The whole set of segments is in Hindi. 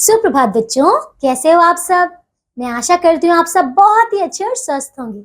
सुप्रभात बच्चों, कैसे हो आप सब। मैं आशा करती हूँ आप सब बहुत ही अच्छे और स्वस्थ होंगे।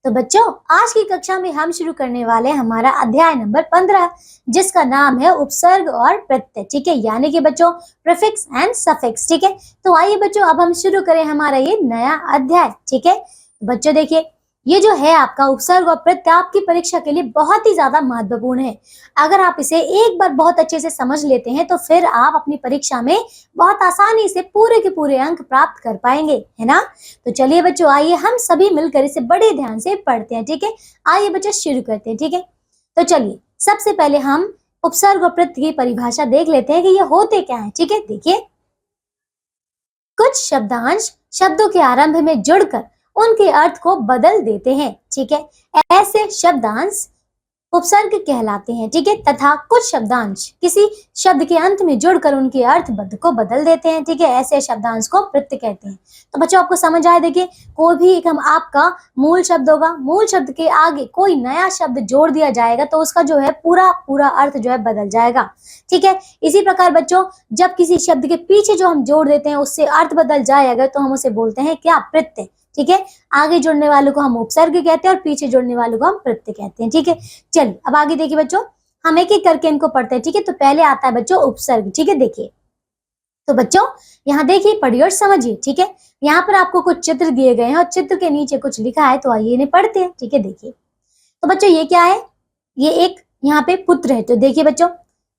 तो बच्चों, आज की कक्षा में हम शुरू करने वाले हैं हमारा अध्याय नंबर 15, जिसका नाम है उपसर्ग और प्रत्यय। ठीक है, यानी कि बच्चों प्रीफिक्स एंड सफिक्स। ठीक है, तो आइए बच्चों अब हम शुरू करें हमारा ये नया अध्याय। ठीक है बच्चों, देखिए ये जो है आपका उपसर्ग और प्रत्यय आपकी परीक्षा के लिए बहुत ही ज्यादा महत्वपूर्ण है। अगर आप इसे एक बार बहुत अच्छे से समझ लेते हैं तो फिर आप अपनी परीक्षा में बहुत आसानी से पूरे के पूरे अंक प्राप्त कर पाएंगे, है ना। तो चलिए बच्चों, आइए हम सभी मिलकर इसे बड़े ध्यान से पढ़ते हैं। ठीक है, आइए बच्चों शुरू करते हैं। ठीक है, तो चलिए सबसे पहले हम उपसर्ग और प्रत्यय की परिभाषा देख लेते हैं कि ये होते क्या है। ठीक है, देखिए कुछ शब्दांश शब्दों के आरंभ में जुड़कर उनके अर्थ को बदल देते हैं। ठीक है, ऐसे शब्दांश उपसर्ग कहलाते हैं। ठीक है, तथा कुछ शब्दांश किसी शब्द के अंत में जुड़कर उनके अर्थ को बदल देते हैं। ठीक है, ऐसे शब्दांश को प्रत्यय कहते हैं। तो बच्चों आपको समझ आए, देखिए कोई भी एक हम आपका मूल शब्द होगा, मूल शब्द के आगे कोई नया शब्द जोड़ दिया जाएगा तो उसका जो है पूरा पूरा अर्थ जो है बदल जाएगा। ठीक है, इसी प्रकार बच्चों जब किसी शब्द के पीछे जो हम जोड़ देते हैं उससे अर्थ बदल जाए अगर, तो हम उसे बोलते हैं क्या, प्रत्यय। ठीक है, आगे जोड़ने वालों को हम उपसर्ग कहते हैं और पीछे जोड़ने वालों को हम प्रत्यय कहते हैं। ठीक है, चलिए अब आगे देखिए बच्चों, हम एक एक करके इनको पढ़ते हैं। ठीक है, तो पहले आता है बच्चों उपसर्ग। ठीक है, देखिए तो बच्चों यहाँ देखिए, पढ़िए और समझिए। ठीक है, यहाँ पर आपको कुछ चित्र दिए गए हैं और चित्र के नीचे कुछ लिखा है, तो आइए इन्हें पढ़ते हैं। ठीक है, देखिए तो बच्चों ये क्या है, ये एक यहाँ पे पुत्र है। तो देखिए बच्चों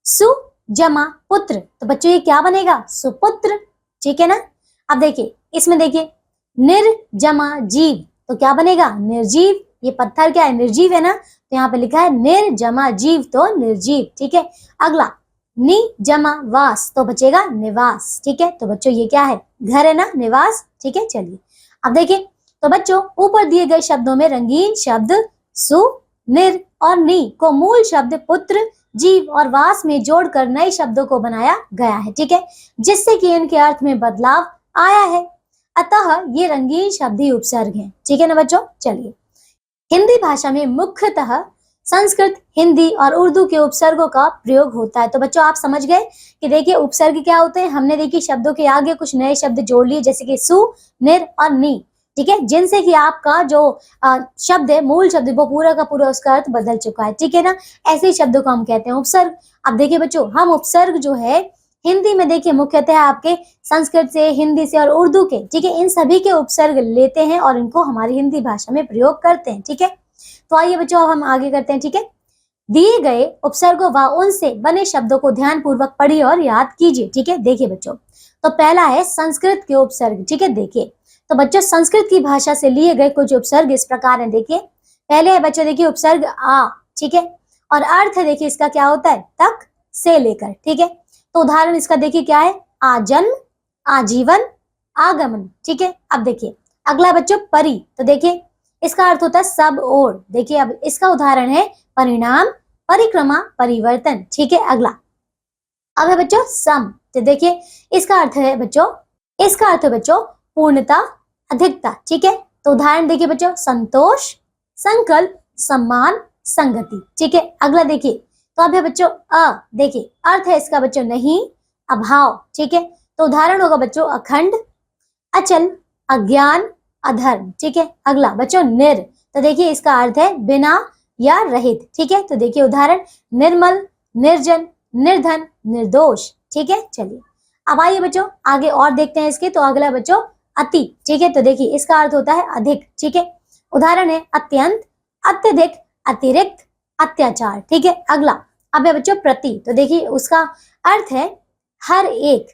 सु जमा पुत्र, तो बच्चों ये क्या बनेगा, सुपुत्र। ठीक है ना। अब देखिए इसमें देखिए निर जमा जीव, तो क्या बनेगा, निर्जीव। ये पत्थर क्या है, निर्जीव है ना, तो यहाँ पे लिखा है निर जमा जीव, तो निर्जीव। ठीक है, अगला नि जमा वास, तो बचेगा निवास। ठीक है, तो बच्चों ये क्या है, घर है ना, निवास। ठीक है, चलिए अब देखिए, तो बच्चों ऊपर दिए गए शब्दों में रंगीन शब्द सु, निर और नी को मूल शब्द पुत्र, जीव और वास में जोड़कर नए शब्दों को बनाया गया है। ठीक है, जिससे कि इनके अर्थ में बदलाव आया है, अतः ये रंगीन शब्द ही उपसर्ग हैं। ठीक है ना बच्चों। चलिए हिंदी भाषा में मुख्यतः संस्कृत, हिंदी और उर्दू के उपसर्गों का प्रयोग होता है। तो बच्चों आप समझ गए कि देखिए उपसर्ग क्या होते हैं। हमने देखिए शब्दों के आगे कुछ नए शब्द जोड़ लिए, जैसे कि सु, निर और नी। ठीक है, जिनसे कि आपका जो शब्द है, मूल शब्द, वो पूरा का पूरा उसका अर्थ बदल चुका है। ठीक है ना, ऐसे शब्दों को हम कहते हैं उपसर्ग। अब देखिए बच्चों, हम उपसर्ग जो है हिंदी में देखिए मुख्यतः आपके संस्कृत से, हिंदी से और उर्दू के, ठीक है, इन सभी के उपसर्ग लेते हैं और इनको हमारी हिंदी भाषा में प्रयोग करते हैं। ठीक है, तो आइए बच्चों अब हम आगे करते हैं। ठीक है, दिए गए उपसर्गों व उनसे बने शब्दों को ध्यान पूर्वक पढ़िए और याद कीजिए। ठीक है, देखिए बच्चों, तो पहला है संस्कृत के उपसर्ग। ठीक है, देखिए तो बच्चों संस्कृत की भाषा से लिए गए कुछ उपसर्ग इस प्रकार है। देखिए पहले है बच्चों, देखिए उपसर्ग आ। ठीक है, और अर्थ देखिए इसका क्या होता है, तक, से, लेकर। ठीक है, तो उदाहरण इसका देखिए क्या है, आजन्म, आजीवन, आगमन। ठीक है, अब देखिए अगला बच्चों परि, तो देखिए इसका अर्थ होता है सब ओर। देखिए अब इसका उदाहरण है परिणाम, परिक्रमा, परिवर्तन। ठीक है, अगला अब है बच्चों सम, तो देखिए इसका अर्थ है बच्चों, इसका अर्थ है बच्चों पूर्णता, अधिकता। ठीक है, तो उदाहरण देखिए बच्चों संतोष, संकल्प, सम्मान, संगति। ठीक है, अगला देखिए तो अब है बच्चों अ, देखिए अर्थ है इसका बच्चों नहीं, अभाव। ठीक है, तो उदाहरण होगा बच्चों अखंड, अचल, अज्ञान, अधर्म। ठीक है, अगला बच्चों निर, तो देखिए इसका अर्थ है बिना या रहित। ठीक है, तो देखिए उदाहरण निर्मल, निर्जन, निर्धन, निर्दोष। ठीक है, चलिए अब आइए बच्चों आगे और देखते हैं इसके। तो अगला बच्चों अति। ठीक है, तो देखिए इसका अर्थ होता है अधिक। ठीक है, उदाहरण है अत्यंत, अत्यधिक, अतिरिक्त, अत्याचार। ठीक है, अगला अब है बच्चों प्रति, तो देखिए उसका अर्थ है हर एक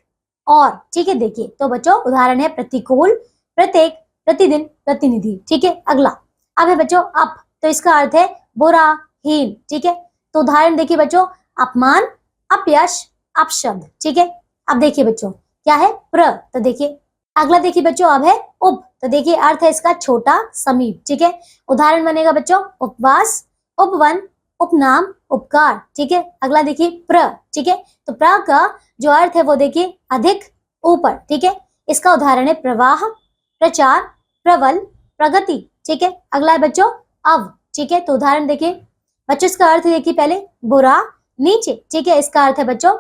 और। ठीक है, देखिए तो बच्चों उदाहरण है प्रतिकूल, प्रत्येक, प्रतिदिन, प्रतिनिधि। ठीक है, अगला अब है बच्चों अप, तो इसका अर्थ है बुरा, हीन। ठीक है, तो उदाहरण देखिए बच्चों अपमान, अपयश, अपशब्द। ठीक है, अब देखिए बच्चों क्या है प्र, तो देखिए अगला देखिए बच्चों अब है उप, तो देखिए अर्थ है इसका छोटा, समीप। ठीक है, उदाहरण बनेगा बच्चों उपवास, उपवन, उपनाम, उपकार। ठीक है, अगला देखिए प्र। ठीक है, तो प्र का जो अर्थ है वो देखिए अधिक, ऊपर। ठीक है, इसका उदाहरण है प्रवाह, प्रचार, प्रबल, प्रगति। ठीक है, अगला है बच्चों अव। ठीक है, तो उदाहरण देखिए बच्चों इसका अर्थ देखिए पहले बुरा, नीचे। ठीक है, इसका अर्थ है बच्चों,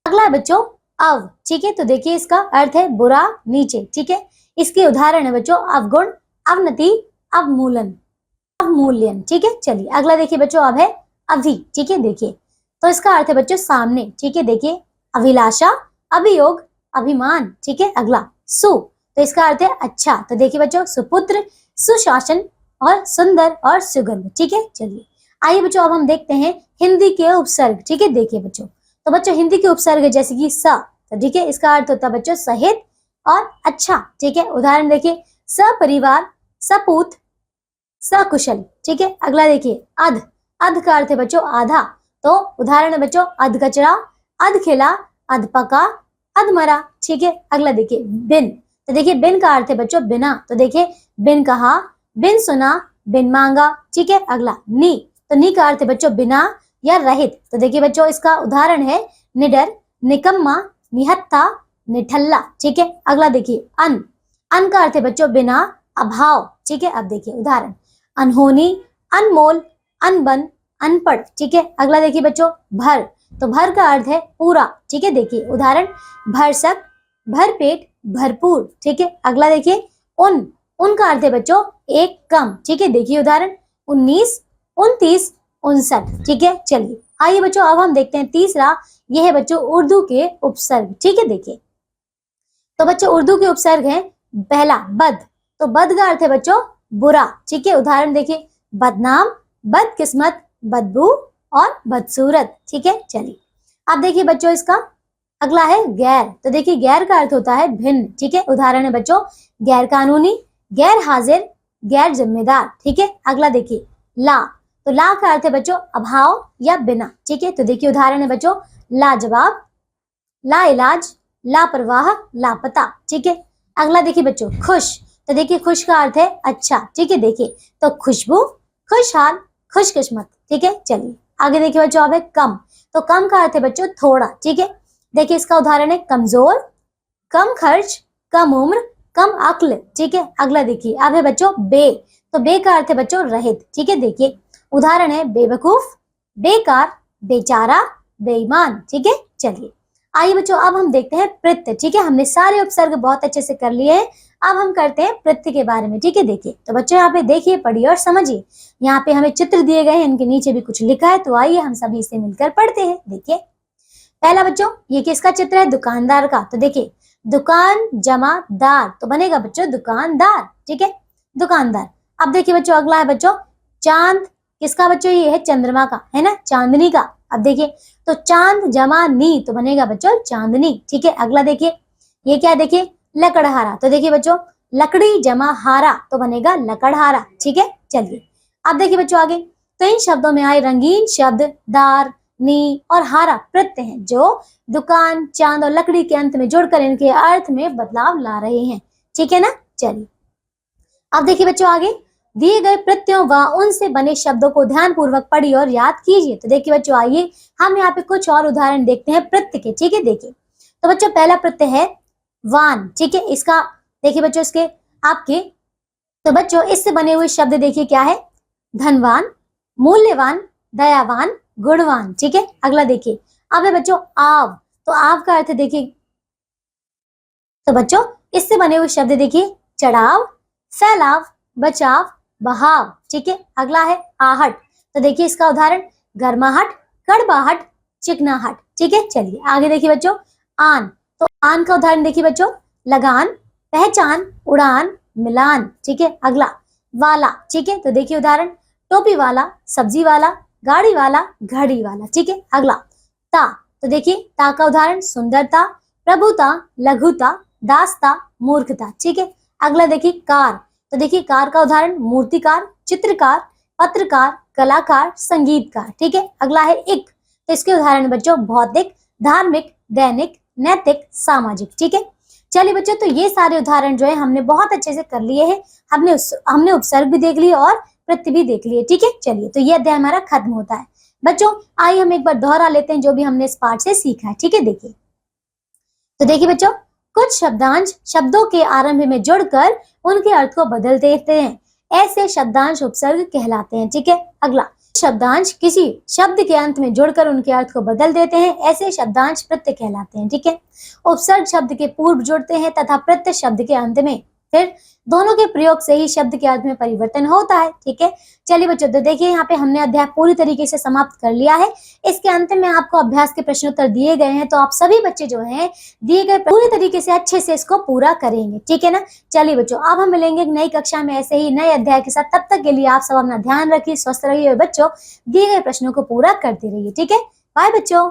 अगला है बच्चों अव, ठीक है। तो देखिए इसका अर्थ है बुरा, नीचे, ठीक है। इसके उदाहरण है बच्चों अवगुण, अवनति, अवमूलन, अवमूल्यन, ठीक है। चलिए अगला देखिए बच्चों, अब है अभी, ठीक है। देखिए तो इसका अर्थ है बच्चों सामने, ठीक है। देखिए अभिलाषा, अभियोग, अभिमान, ठीक है। अगला सु, तो इसका अर्थ है अच्छा। तो देखिए बच्चों सुपुत्र, सुशासन और सुंदर और सुगंध, ठीक है। चलिए आइए बच्चों अब हम देखते हैं हिंदी के उपसर्ग, ठीक है। देखिए बच्चों, तो बच्चों हिंदी के उपसर्ग जैसे कि स, तो ठीक है इसका अर्थ होता है बच्चों सहित और अच्छा, ठीक है। उदाहरण देखिए सपरिवार, सपूत, सकुशल, ठीक है। अगला देखिए अध, अध का अर्थ है बच्चों आधा। तो उदाहरण है बच्चों अध कचरा, अध खिला, अध पका, अध मरा, ठीक है। अगला देखिए बिन, तो देखिए बिन का अर्थ है बच्चों बिना। तो देखिए बिन कहा, बिन सुना, बिन मांगा, ठीक है। अगला नी, तो नी का अर्थ है बच्चों बिना या रहित। तो देखिए बच्चों इसका उदाहरण है निडर, निकम्मा, निहत्था, निठल्ला, ठीक है। अगला देखिए अन, अन का अर्थ है बच्चों बिना, अभाव, ठीक है। अब देखिए उदाहरण अनहोनी, अनमोल, अनबन, अनपढ़, ठीक है। अगला देखिए बच्चों भर, तो भर का अर्थ है पूरा, ठीक है। देखिए उदाहरण भरसक, भरपेट, भरपूर, ठीक है। अगला देखिए उन, उन का अर्थ है बच्चों एक कम, ठीक है। देखिए उदाहरण 19, 29, 59, ठीक है। चलिए आइए बच्चों अब हम देखते हैं तीसरा, यह है बच्चों उर्दू के उपसर्ग, ठीक है। देखिए तो बच्चों उर्दू के उपसर्ग हैं पहला बद, तो बद का अर्थ है बच्चों बुरा, ठीक है। उदाहरण देखिए बदनाम, बदकिस्मत, बदबू और बदसूरत, ठीक है। चलिए अब देखिए बच्चों इसका अगला है गैर, तो देखिए गैर का अर्थ होता है भिन्न, ठीक है। उदाहरण है बच्चों गैर कानूनी, गैर हाजिर, गैर जिम्मेदार, ठीक है। अगला देखिए ला, तो ला का अर्थ है बच्चों अभाव या बिना, ठीक है। तो देखिए उदाहरण है बच्चों लाजवाब, ला इलाज, लापरवाह, लापता, ठीक है। अगला देखिए बच्चों खुश, तो देखिए खुश का अर्थ है अच्छा, ठीक है। देखिए तो खुशबू, खुशहाल, खुशकिस्मत, ठीक है। चलिए आगे देखिए बच्चों अब है कम, तो कम का अर्थ है बच्चों थोड़ा, ठीक है। देखिए इसका उदाहरण है कमजोर, कम खर्च, कम उम्र, कम अक्ल, ठीक है। अगला देखिए अब है बच्चों बे, तो बे का अर्थ है बच्चों रहित, ठीक है। देखिए उदाहरण है बेवकूफ, बेकार, बेचारा, बेईमान, ठीक है। चलिए आइए बच्चों अब हम देखते हैं प्रत्यय, ठीक है। हमने सारे उपसर्ग बहुत अच्छे से कर लिए हैं, अब हम करते हैं प्रत्यय के बारे में, ठीक है। देखिए तो बच्चों यहाँ पे देखिए, पढ़िए और समझिए। यहाँ पे हमें चित्र दिए गए हैं, इनके नीचे भी कुछ लिखा है, तो आइए हम सभी इसे मिलकर पढ़ते हैं। देखिए पहला बच्चों ये किसका चित्र है, दुकानदार का। तो देखिए दुकान जमा दार, तो बनेगा बच्चों दुकानदार, ठीक है, दुकानदार। अब देखिए बच्चों अगला है बच्चों चांद, किसका बच्चों, ये है चंद्रमा का, है ना, चांदनी का। अब देखिए तो चांद जमा नी, तो बनेगा बच्चों चांदनी, ठीक है। अगला देखिए ये क्या है, देखिए लकड़हारा, तो देखिए बच्चों लकड़ी जमा हारा, तो बनेगा लकड़हारा, ठीक है। चलिए अब देखिए बच्चों आगे, तो इन शब्दों में आए रंगीन शब्द दार, नी और हारा प्रत्यय हैं, जो दुकान, चांद और लकड़ी के अंत में जुड़कर इनके अर्थ में बदलाव ला रहे हैं, ठीक है ना। चलिए अब देखिए बच्चों आगे, दिए गए प्रत्ययों व उनसे बने शब्दों को ध्यान पूर्वक पढ़िए और याद कीजिए। तो देखिए बच्चों आइए हम यहाँ पे कुछ और उदाहरण देखते हैं प्रत्यय के, ठीक है। देखिए तो बच्चों पहला प्रत्यय है वान, ठीक है। इसका देखिए बच्चों इसके आपके, तो बच्चों इससे बने हुए शब्द देखिए क्या है, धनवान, मूल्यवान, दयावान, गुणवान, ठीक है। अगला देखिए अब है बच्चों आव, तो आव का अर्थ देखिए, तो बच्चों इससे बने हुए शब्द देखिए चढ़ाव, फैलाव, बचाव, बहाव, ठीक है। अगला है आहट, तो देखिए इसका उदाहरण गर्माहट, कड़वाहट, चिकनाहट, ठीक है। चलिए आगे देखिए बच्चों आन, तो आन का उदाहरण देखिए बच्चों लगान, पहचान, उड़ान, मिलान, ठीक है। अगला वाला, ठीक है, तो देखिए उदाहरण टोपी वाला, सब्जी वाला, गाड़ी वाला, घड़ी वाला, ठीक है। अगला ता, तो देखिए ता का उदाहरण सुंदरता, प्रभुता, लघुता, दासता, मूर्खता, ठीक है। अगला देखिए कार, तो देखिए कार का उदाहरण मूर्तिकार, चित्रकार, पत्रकार, कलाकार, संगीतकार, ठीक है। अगला है इक, तो इसके उदाहरण बच्चों भौतिक, धार्मिक, दैनिक, नैतिक, सामाजिक, ठीक है। चलिए बच्चों तो ये सारे उदाहरण जो है हमने बहुत अच्छे से कर लिए हैं, हमने उपसर्ग भी देख लिए और प्रत्यय भी देख लिए, ठीक है। चलिए तो ये अध्याय हमारा खत्म होता है। बच्चों आइए हम एक बार दोहरा लेते हैं जो भी हमने इस पाठ से सीखा है, ठीक है। देखिए तो देखिए बच्चों कुछ शब्दांश शब्दों के आरंभ में जुड़कर उनके अर्थ को बदल देते हैं, ऐसे शब्दांश उपसर्ग कहलाते हैं, ठीक है। अगला शब्दांश किसी शब्द के अंत में जोड़कर उनके अर्थ को बदल देते हैं, ऐसे शब्दांश प्रत्यय कहलाते हैं। ठीक है, उपसर्ग शब्द के पूर्व जोड़ते हैं तथा प्रत्यय शब्द के अंत में, फिर दोनों के प्रयोग से ही शब्द के अर्थ में परिवर्तन होता है। ठीक है, चलिए बच्चों, तो देखिए यहाँ पे हमने अध्याय पूरी तरीके से समाप्त कर लिया है। इसके अंत में आपको अभ्यास के प्रश्नोत्तर दिए गए हैं, तो आप सभी बच्चे जो हैं दिए गए पूरी तरीके से अच्छे से इसको पूरा करेंगे। ठीक है ना। चलिए बच्चों, अब हम मिलेंगे एक नई कक्षा में ऐसे ही नए अध्याय के साथ। तब तक के लिए आप सब अपना ध्यान रखिए, स्वस्थ रहिए और बच्चों दिए गए प्रश्नों को पूरा करते रहिए। ठीक है, बाय बच्चों।